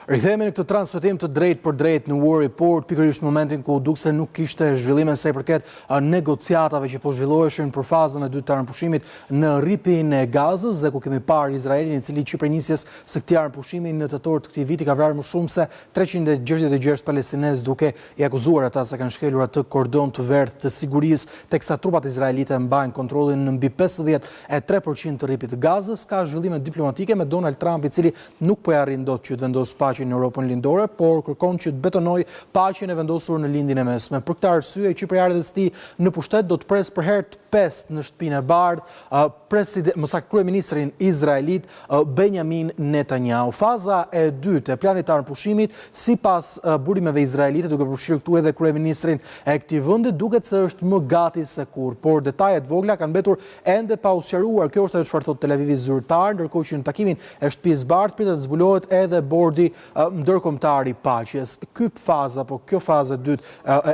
Rikthehemi në këtë transmetim të drejt për drejt në War Report, pikërisht në momentin ku duk se nuk kishte zhvillime sa I përket negociatave që po zhvilloheshin për fazën e dytë të armpushimit në rripjen e Gazës, dhe ku kemi parë Izraelin I cili që prej nisjes së këtij armpushimi në tetor të këtij viti ka vrarë më shumë se 366 palestinezë, duke I akuzuar ata se kanë shkelur atë kordon të verdhë të sigurisë, teksa trupat izraelite mbajnë kontrollin në mbi 53% të rripit të Gazës. Ka zhvillime diplomatike me Donald Trump, I cili nuk po arrin dot që të vendosë paqen në Europën lindore, por kërkon që të betonoj paqen e vendosur në lindjen e mesme. Për këtë arsye, qeverisardhës tij në pushtet do të pres për herë të pestë në shtëpinë e bardhë kryeministrin izraelit Benjamin Netanyahu. Faza e dytë e planit të armpushimit, sipas burimeve izraelite, duke përfshirë këtu edhe kryeministrin e këtij vendi, duket se është më gati se kur, por detajet vogla kanë mbetur ende pa u sqaruar. Kjo është ajo çfarë thotë televizivi zyrtar, ndërkohë që në takimin e shtëpisë së bardhë pritet të zbulohet edhe bordi ndërkombëtar I paqes. Kjo fazë e dytë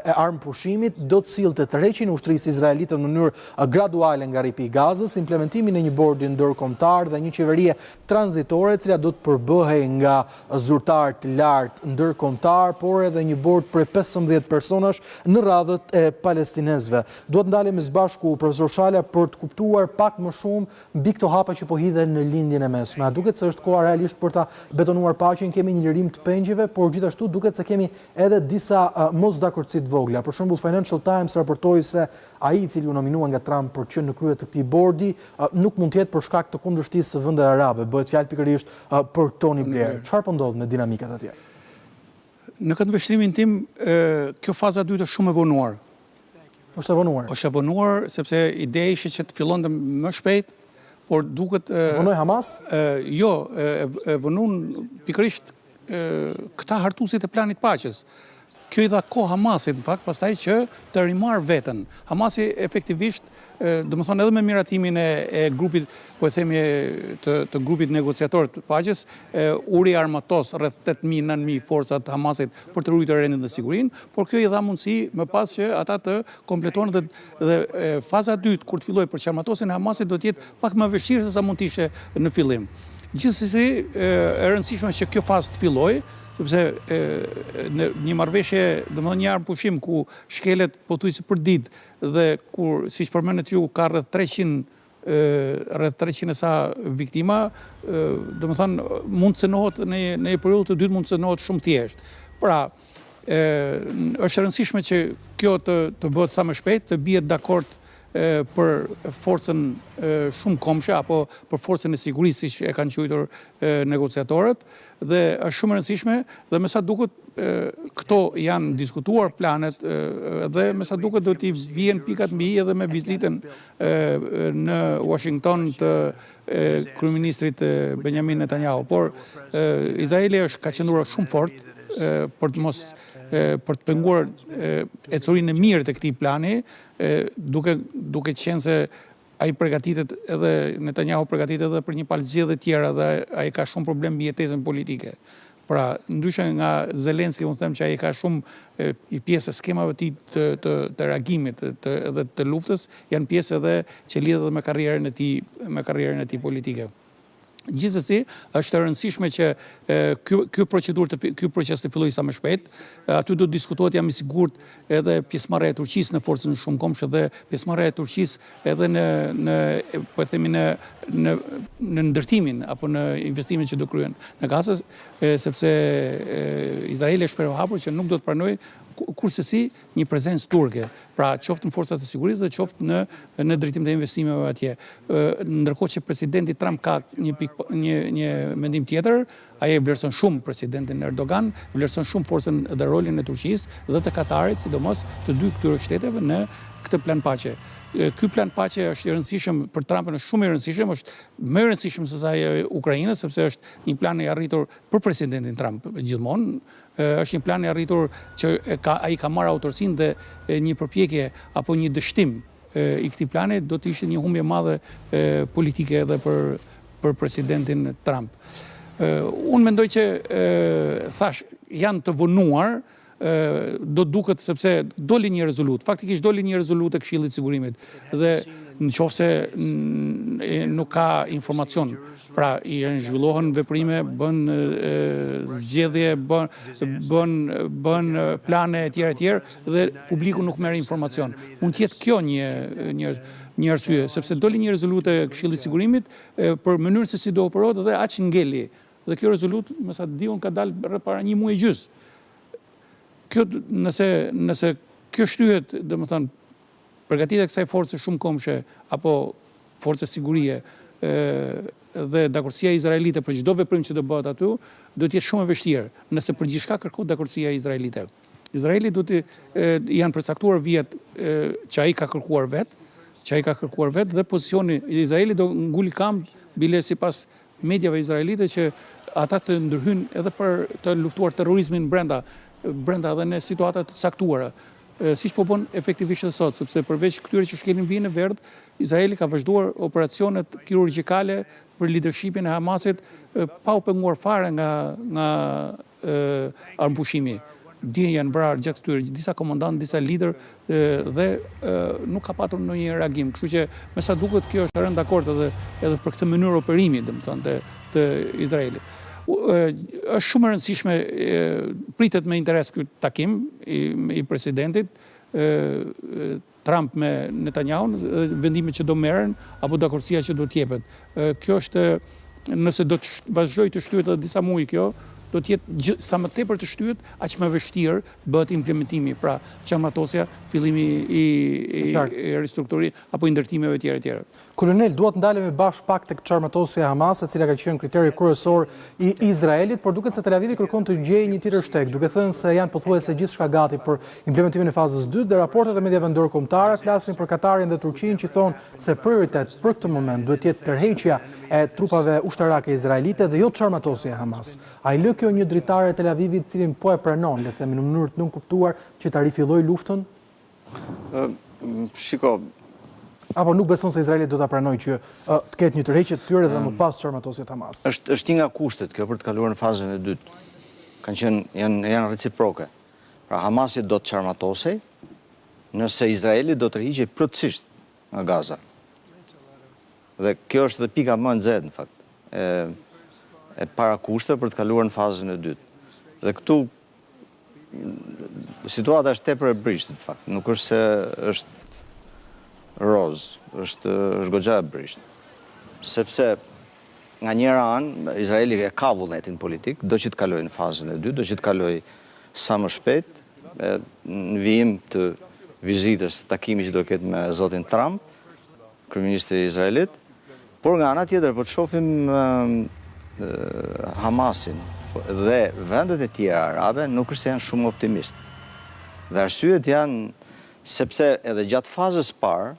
e armpushimit do të sillte tërheqjen e ushtrisë izraelite në mënyrë graduale nga rripi I Gazës, implementimin e një bordi ndërkombëtar dhe një qeverie tranzitore, e cila do të përbëhej nga zyrtar të lartë ndërkombëtar, por edhe një bord prej 15 personash në radhët e palestinezëve. Duhet ndalemi së bashku, profesor Shala, për të kuptuar pak më shumë mbi këto hapa që po hidhen në lindjen e mesme. Duket se është koha realisht për ta betonuar paqen, kemi një lirim të pengjeve, por gjithashtu duket se kemi edhe disa mosdakordsi të vogla. Për shembull, Financial Times raportoi se ai I cili u nominua nga Trump për të qenë në krye të këtij bordi nuk mund të jetë për shkak të kundërshtisë së vendeve arabe. Bëhet fjalë pikërisht për Tony Blair. Çfarë po ndodh me dinamikat atje? Në këtë veshtrimin tim, kjo faza e dytë është shumë e vonuar. Është e vonuar. Është e vonuar sepse ideja ishte që të fillonte më shpejt, por duket vonoi Hamas? Jo, e vonun pikërisht këta hartuesit e planit paqes. Kjo i dha kohë Hamasit, në fakt, pastaj që të rimarë veten. Hamasi efektivisht, domethënë edhe me miratimin e grupit, po e themi të grupit negociator të paqes, uri armatos rreth 8.000-9.000 forcat Hamasit për të ruajtur rendin dhe sigurinë, por kjo i dha mundësi më pas që ata të kompletohen dhe faza e dytë kur të fillojë për qarmatosin e Hamasit do të jetë pak më vështirë se sa mund të ishte në fillim. Gjithsesi, e rëndësishme që kjo fazë të fillojë, sepse në një marrëveshje, domethënë një armë pushim ku shkelet pothuajse për ditë dhe kur, siç përmendet ju, ka rreth 300 e sa viktima, domethënë mund të cënohet në një periudhë të dytë mund të cënohet shumë thjesht. Pra, është e rëndësishme që kjo të bëhet sa më shpejt, të bihet dakord për forcën shumë komshe, apo për forcën e sigurisë, siç e kanë quajtur negociatorët, dhe është shumë e rëndësishme, dhe me sa duket këto janë diskutuar planet, dhe me sa duket do t'i vjen pikat mbi i edhe me vizitën në Washington të kryeministrit Benjamin Netanyahu. Por Izraeli ka qëndruar shumë fort për të penguar ecurinë e mirë të këtij plani, duke qenë se ai përgatitet edhe Netanyahu përgatitet edhe për një palë zgjedhje tjera dhe ai ka shumë problem mbi jetesën politike. Pra, ndryshe nga Zelenski, unë them që ai ka shumë i pjesë e skemave të reagimit edhe të luftës, janë pjesë edhe që lidhet me karrierën e tij politike. Gjithsesi, është e rëndësishme që ky proces të fillojë sa më shpejt. Aty do të diskutohet, jam i sigurt, edhe pjesëmarrja e Turqisë në forcën shumë komshe dhe pjesëmarrja e Turqisë edhe në ndërtimin apo në investimin që do kryen në Gazë, sepse Izraeli është përhapur që nuk do të pranojë kursesi një prezencë turke, pra qoftë në forcat e sigurisë dhe qoftë në drejtim të investimeve atje. Ndërkohë që presidenti Trump ka një mendim tjetër, ai e vlerëson shumë presidentin Erdogan, vlerëson shumë forcën dhe rolin e Turqisë dhe të Katarit, sidomos të dy këtyre shteteve në këtë plan paqe. Ky plan paqe është i rëndësishëm për Trumpin, është shumë i rëndësishëm, është më i rëndësishëm se sa e Ukrainës, sepse është një plan i arritur për presidentin Trump gjithmonë. Është një plan i arritur që ai ka marrë autorsinë dhe një përpjekje apo një dështim i këtij plani do të ishte një humbje e madhe politike edhe për presidentin Trump. Unë mendoj që thash janë të vonuar, do duket sepse doli një rezolut, faktikisht doli një rezolut e Këshillit të Sigurimit dhe nëse nuk ka informacion, pra i zhvillohen veprime, bën zgjedhje, bën plane e tjera dhe publiku nuk merr informacion. Mund të jetë kjo një arsye, sepse doli një rezolut e Këshillit të Sigurimit për mënyrën se si do operohet dhe aq ngeli. Dhe kjo rezolut, me sa diun, ka dalë rreth para një muaji gjys. Nëse kjo shtyhet, domethënë, përgatitja e kësaj force shumë komshe apo force sigurie dhe dakordësia izraelite për çdo veprim që do bëhet aty, do të jetë shumë e vështirë, nëse për gjithçka kërkohet dakordësia izraelite. Izraeli janë përcaktuar vjet që ai ka kërkuar vet, dhe pozicioni i Izraelit do nguli këmbë bile sipas mediave izraelite që ata të ndërhyjnë edhe për të luftuar terrorizmin brenda dhe në situata të caktuara. Siç po bën efektivisht sot, sepse përveç këtyre që shkelin vijnë në verdh, Izraeli ka vazhduar operacionet kirurgjikale për leadershipin e Hamasit pa u penguar fare nga armëpushimi. Dje janë vrarë gjatë këtyre disa komandantë, disa lider dhe nuk ka patur ndonjë reagim. Kështu që me sa duket kjo është rënë dakord edhe për këtë mënyrë operimi, domethënë të Izraelit. Është shumë e rëndësishme, pritet me interes ky takim i presidentit Trump me Netanyahu, vendimet që do merren apo dakordësia që do të jepet. Kjo është, nëse do të vazhdojë të shtyhet edhe disa muaj kjo, do të jetë sa më tepër të shtyhet, aq më vështirë bëhet implementimi, pra qarmatosja, fillimi i ristrukturimi apo i ndërtimeve tjera. Kolonel, duhet ndalemi bashkë pak tek qarmatosja e Hamas, e cila ka qenë kriteri kryesor i Izraelit, por duket se Tel Avivi kërkon të gjejë një tjetër shtek, duke thënë se janë pothuajse gjithçka gati për implementimin e fazës 2 dhe raportet e mediave ndërkombëtare flasin për Katarin dhe Turqinë që thonë se prioritet për këtë moment duhet të jetë tërheqja e trupave ushtarake izraelite dhe jo qarmatosja e Hamas. A i lë kjo kjo një dritare e Tel Avivit cilin po e pranon, le të themi, në mënyrë të nënkuptuar që ta rifilloj luftën? Shiko, apo nuk beson se Izraeli do ta pranojë që të ketë një tërheqje të tyre dhe më pas çarmatosjet Hamas? Është një nga kushtet kjo për të kaluar në fazën e dytë. Janë reciproke. Pra Hamasi do të çarmatosej nëse Izraeli do të tërhiqej plotësisht nga Gaza. Dhe kjo është dhe pika më e nxehtë në fakt. E para kushte për të kaluar në fazën e dytë. Dhe këtu situata është tepër e brisht në fakt. Nuk është se është roz, është goxha e brisht. Sepse nga njëra anë, Izraeli ka vullnetin politik, do që të kaloj në fazën e dytë, do që të kaloj sa më shpejt, në vijim të vizitës takimi që do ketë me zotin Trump, kryeministri i Izraelit, por nga ana tjetër, po të shohim Hamasin dhe vendet e tjera arabe nuk është se janë shumë optimist. Dhe arsyet janë sepse edhe gjatë fazës parë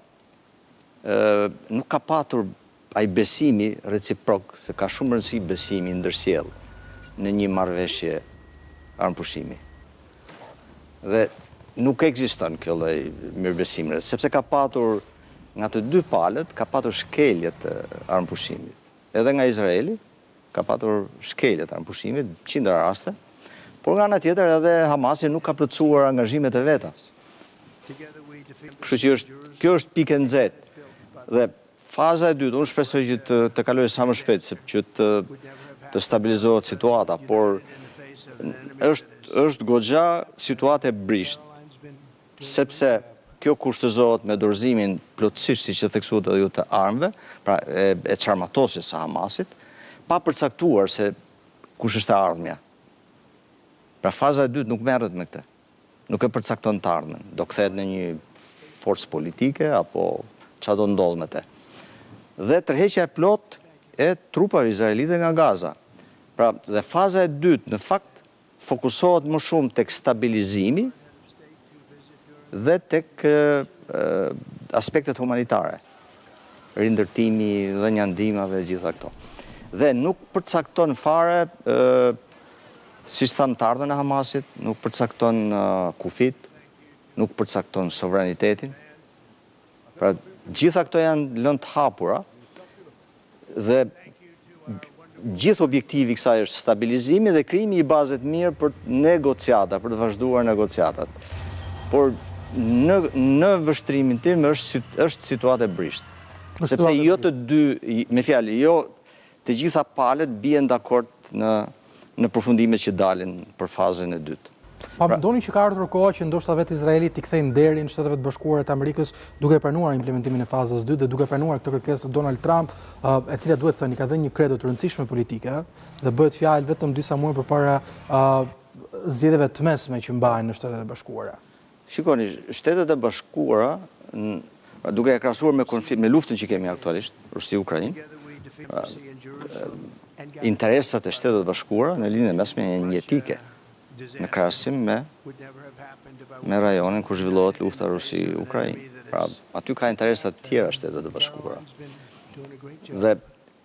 nuk ka patur ai besimi reciprok, se ka shumë rëndësi besimi ndërsjell në një marrëveshje armëpushimi. Dhe nuk ekziston kjo lloj mirëbesimre, sepse ka patur nga të dy palët, ka patur shkeljet e armëpushimit. Edhe nga Izraeli ka patur shkeljet e armëpushimit, qindra raste, por nga ana tjetër edhe Hamasi nuk ka plotësuar angazhimet e veta. Kështu që kjo është pikë e nxehtë. Dhe faza e dytë, unë shpresoj që të kalojë sa më shpejt, që të stabilizohet situata, por është goxha situatë e brisht, sepse kjo kushtëzohet me dorëzimin plotësisht, siç e theksuat edhe ju, të armëve, pra e çarmatosjes së Hamasit, pa përcaktuar se kush është e ardhmja. Pra faza e dytë nuk merret me këtë. Nuk e përcakton të ardhmen. Do kthehet në një forcë politike apo çfarë do ndodh me të. Dhe tërheqja e plot e trupave izraelite nga Gaza. Pra, dhe faza e dytë, në fakt, fokusohet më shumë tek stabilizimi dhe tek aspektet humanitare. Rindërtimi dhe njandimave, gjitha këto. Dhe nuk përcakton fare, si thamë, të ardhmen e Hamasit, nuk përcakton kufit, nuk përcakton sovranitetin. Pra, gjitha këto janë lënë të hapura dhe gjithë objektivi i kësaj është stabilizimi dhe krijimi i bazë të mirë për negociata, për të vazhduar negociatat. Por në vështrimin tim është situatë e brisht. Sepse jo të dy, me fjalë, jo të gjitha palët bien dakord në përfundimet që dalin për fazën e dytë. Pa mendoni që ka ardhur koha që ndoshta vetë Izraeli t'i kthejë nderin Shteteve të Bashkuara të Amerikës duke pranuar implementimin e fazës 2 dhe duke pranuar këtë kërkesë të Donald Trump, e cila duhet thënë ka dhënë një kredo të rëndësishme politike dhe bëhet fjalë vetëm disa muaj përpara zgjedhjeve të mesme që mbahen në Shtetet e Bashkuara. Shikoni, Shtetet e Bashkuara, duke e krahasuar me luftën që kemi aktualisht, Rusi-Ukrainë, interesat e Shtetet e Bashkuara në linjën e mesme janë jetike, në krahasim me rajonin ku zhvillohet lufta Rusi-Ukrainë. Pra, aty ka interesat tjera Shtetet e Bashkuara. Dhe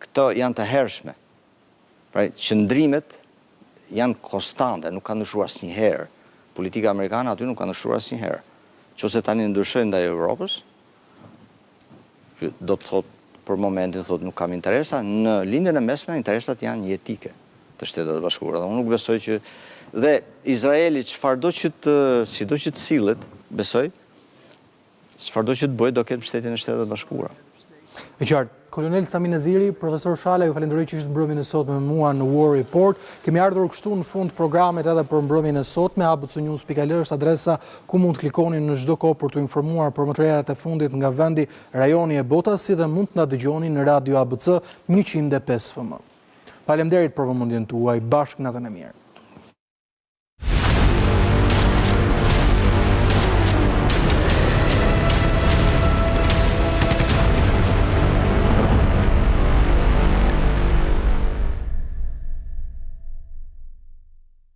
këto janë të hershme. Pra, qëndrimet janë konstante, nuk ka ndryshuar asnjëherë. Politika amerikane aty nuk ka ndryshuar asnjëherë. Nëse tani ndryshojnë ndaj Evropës, do të thotë për momentin thotë nuk kam interesa, në lindjen e mesme interesat janë jetike të Shtetet e Bashkuara. Unë nuk besoj që dhe Izraeli çfarëdo që sido që të sillet, besoj, çfarëdo që të bëjë do ketë mbështetjen e Shtetit të Bashkuara. E qartë, Kolonel Sami Naziri, profesor Shala, ju falenderoj që ishte mbrëmjen e sotme me mua në War Report. Kemi ardhur kështu në fund programet edhe për mbrëmjen e sotme. abcnews.al është adresa ku mund të klikoni në çdo kohë për të informuar për më të rejat e fundit nga vendi, rajoni e botës, si dhe mund të na dëgjoni në Radio ABC 105 FM. Faleminderit për vëmendjen tuaj, bashkë natën e mirë.